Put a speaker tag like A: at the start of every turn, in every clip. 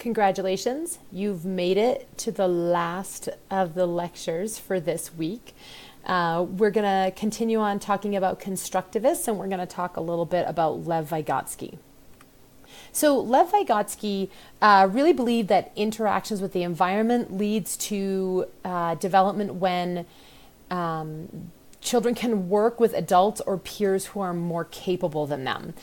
A: Congratulations, you've made it to the last of the lectures for this week. We're going to continue on talking about constructivists, and we're going to talk a little bit about Lev Vygotsky. So Lev Vygotsky really believed that interactions with the environment leads to development when children can work with adults or peers who are more capable than them.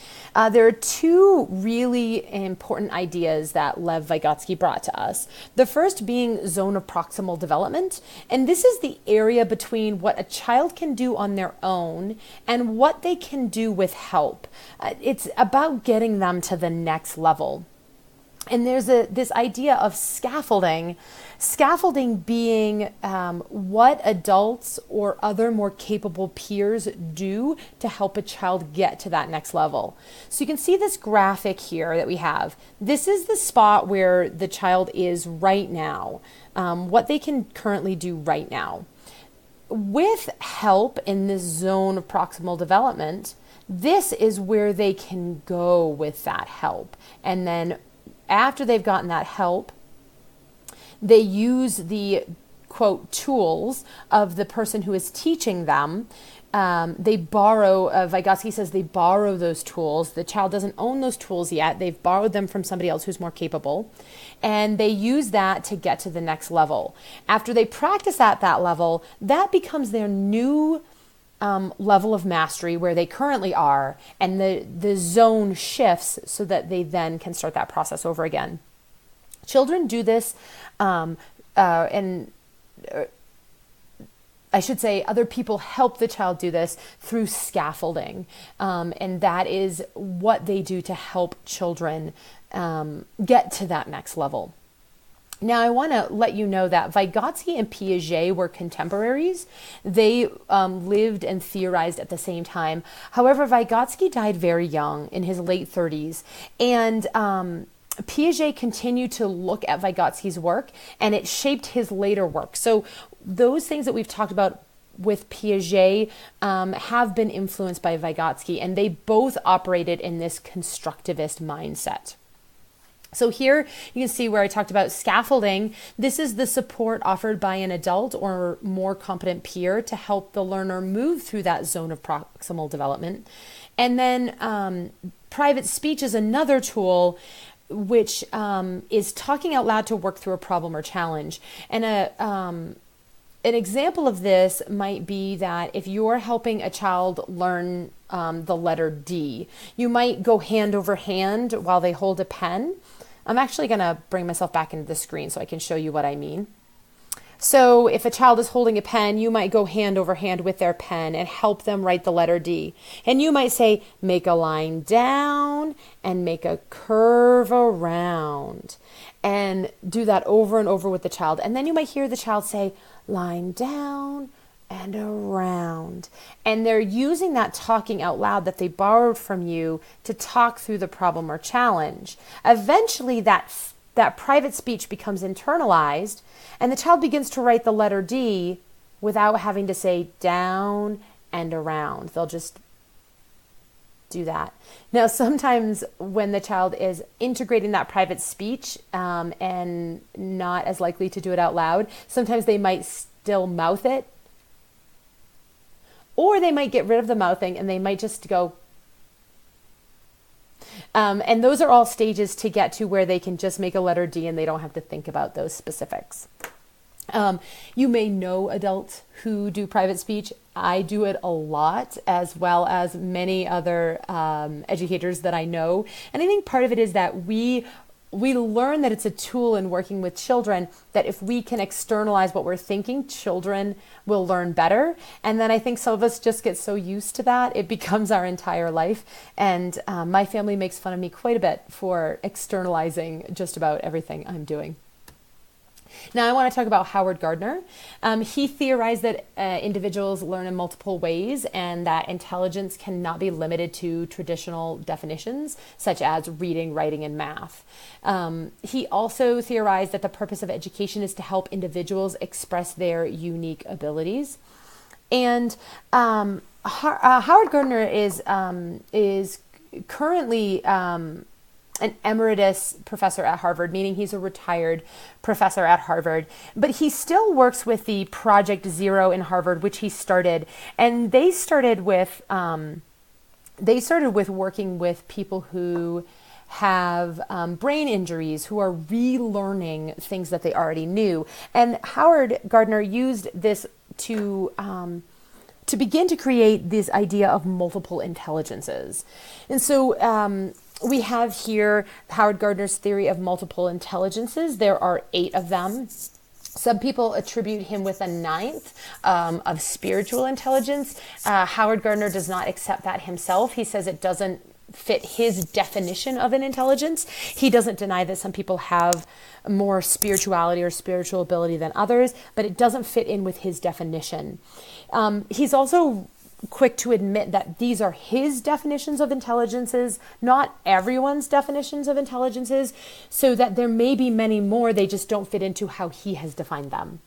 A: There are two really important ideas that Lev Vygotsky brought to us. The first being zone of proximal development, and this is the area between what a child can do on their own and what they can do with help. It's about getting them to the next level. And there's this idea of scaffolding being what adults or other more capable peers do to help a child get to that next level. So you can see this graphic here that we have. This is the spot where the child is right now, what they can currently do right now. With help in this zone of proximal development, this is where they can go with that help. And then after they've gotten that help, they use the, quote, tools of the person who is teaching them. They borrow, Vygotsky says they borrow those tools. The child doesn't own those tools yet. They've borrowed them from somebody else who's more capable. And they use that to get to the next level. After they practice at that level, that becomes their new level of mastery where they currently are, and the zone shifts so that they then can start that process over again. Children do this, and I should say other people help the child do this through scaffolding, and that is what they do to help children get to that next level. Now, I want to let you know that Vygotsky and Piaget were contemporaries. They lived and theorized at the same time. However, Vygotsky died very young, in his late 30s, and Piaget continued to look at Vygotsky's work, and it shaped his later work. So those things that we've talked about with Piaget have been influenced by Vygotsky, and they both operated in this constructivist mindset. So here you can see where I talked about scaffolding. This is the support offered by an adult or more competent peer to help the learner move through that zone of proximal development. And then private speech is another tool which is talking out loud to work through a problem or challenge. And an example of this might be that if you're helping a child learn the letter D, you might go hand over hand while they hold a pen. I'm actually going to bring myself back into the screen so I can show you what I mean. So if a child is holding a pen, you might go hand over hand with their pen and help them write the letter D. And you might say, make a line down and make a curve around. And do that over and over with the child. And then you might hear the child say, line down and around. And they're using that talking out loud that they borrowed from you to talk through the problem or challenge. Eventually that private speech becomes internalized, and the child begins to write the letter D without having to say down and around. They'll just do that. Now, sometimes when the child is integrating that private speech and not as likely to do it out loud, sometimes they might still mouth it, or they might get rid of the mouthing and they might just go. And those are all stages to get to where they can just make a letter D and they don't have to think about those specifics. You may know adults who do private speech. I do it a lot, as well as many other educators that I know. And I think part of it is that we learn that it's a tool in working with children, that if we can externalize what we're thinking, children will learn better. And then I think some of us just get so used to that, it becomes our entire life. And my family makes fun of me quite a bit for externalizing just about everything I'm doing. Now I want to talk about Howard Gardner. He theorized that individuals learn in multiple ways and that intelligence cannot be limited to traditional definitions such as reading, writing, and math. He also theorized that the purpose of education is to help individuals express their unique abilities. And Howard Gardner is currently an emeritus professor at Harvard, meaning he's a retired professor at Harvard, but he still works with the Project Zero in Harvard, which he started, and they started with working with people who have brain injuries, who are relearning things that they already knew. And Howard Gardner used this to begin to create this idea of multiple intelligences. And so we have here Howard Gardner's theory of multiple intelligences. There are 8 of them. Some people attribute him with a 9th of spiritual intelligence. Howard Gardner does not accept that himself. He says it doesn't fit his definition of an intelligence. He doesn't deny that some people have more spirituality or spiritual ability than others, but it doesn't fit in with his definition. He's also quick to admit that these are his definitions of intelligences, not everyone's definitions of intelligences, so that there may be many more, they just don't fit into how he has defined them.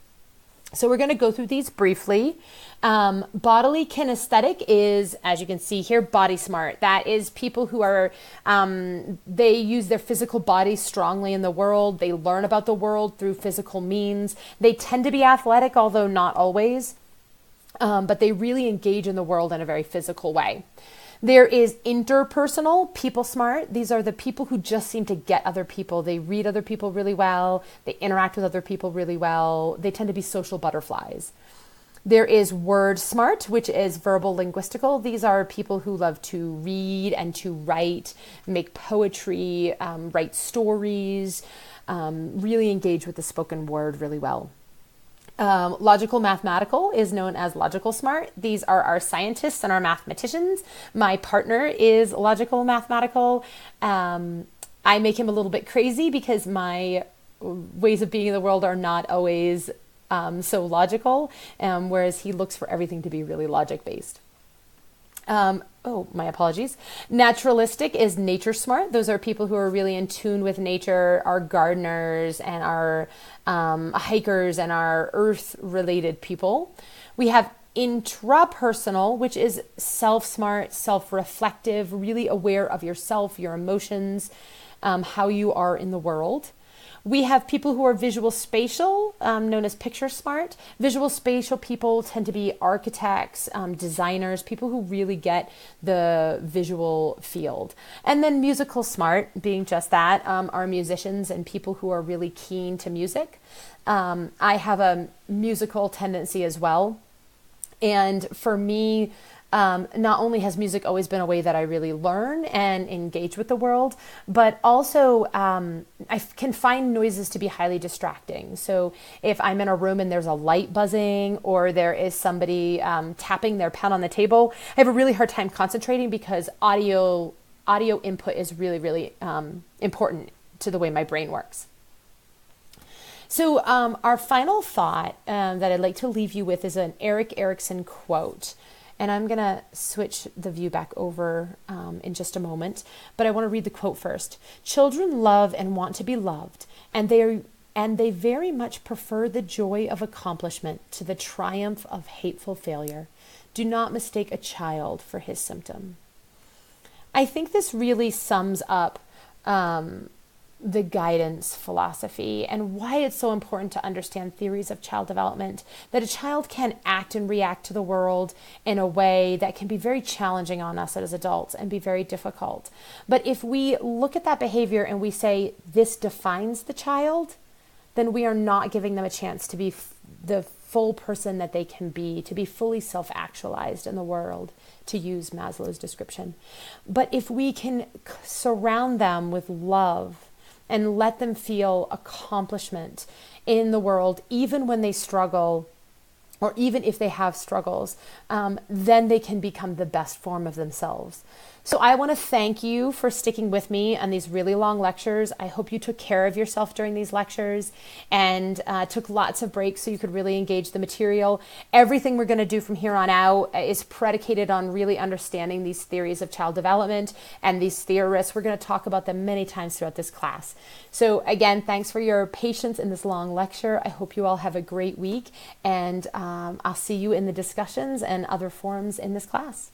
A: So we're going to go through these briefly. Bodily kinesthetic is, as you can see here, body smart. That is people who are, they use their physical bodies strongly in the world. They learn about the world through physical means. They tend to be athletic, although not always, but they really engage in the world in a very physical way. There is interpersonal, people smart. These are the people who just seem to get other people. They read other people really well. They interact with other people really well. They tend to be social butterflies. There is word smart, which is verbal linguistical. These are people who love to read and to write, make poetry, write stories, really engage with the spoken word really well. Logical mathematical is known as logical smart. These are our scientists and our mathematicians. My partner is logical mathematical. I make him a little bit crazy because my ways of being in the world are not always so logical, whereas he looks for everything to be really logic-based. My apologies. Naturalistic is nature smart. Those are people who are really in tune with nature, our gardeners and our hikers and our earth-related people. We have intrapersonal, which is self-smart, self-reflective, really aware of yourself, your emotions, how you are in the world. We have people who are visual spatial, known as picture smart. Visual spatial people tend to be architects, designers, people who really get the visual field. And then musical smart, being just that, are musicians and people who are really keen to music. I have a musical tendency as well. And for me, not only has music always been a way that I really learn and engage with the world, but also I can find noises to be highly distracting. So if I'm in a room and there's a light buzzing or there is somebody tapping their pen on the table, I have a really hard time concentrating because audio input is really, really important to the way my brain works. So our final thought that I'd like to leave you with is an Erik Erikson quote. And I'm going to switch the view back over in just a moment, but I want to read the quote first. Children love and want to be loved, and they very much prefer the joy of accomplishment to the triumph of hateful failure. Do not mistake a child for his symptom. I think this really sums up the guidance philosophy and why it's so important to understand theories of child development, that a child can act and react to the world in a way that can be very challenging on us as adults and be very difficult. But if we look at that behavior and we say this defines the child, then we are not giving them a chance to be the full person that they can be, to be fully self-actualized in the world, to use Maslow's description. But if we can surround them with love and let them feel accomplishment in the world, even when they struggle, or even if they have struggles, then they can become the best form of themselves. So I want to thank you for sticking with me on these really long lectures. I hope you took care of yourself during these lectures and took lots of breaks so you could really engage the material. Everything we're going to do from here on out is predicated on really understanding these theories of child development and these theorists. We're going to talk about them many times throughout this class. So again, thanks for your patience in this long lecture. I hope you all have a great week, and I'll see you in the discussions and other forums in this class.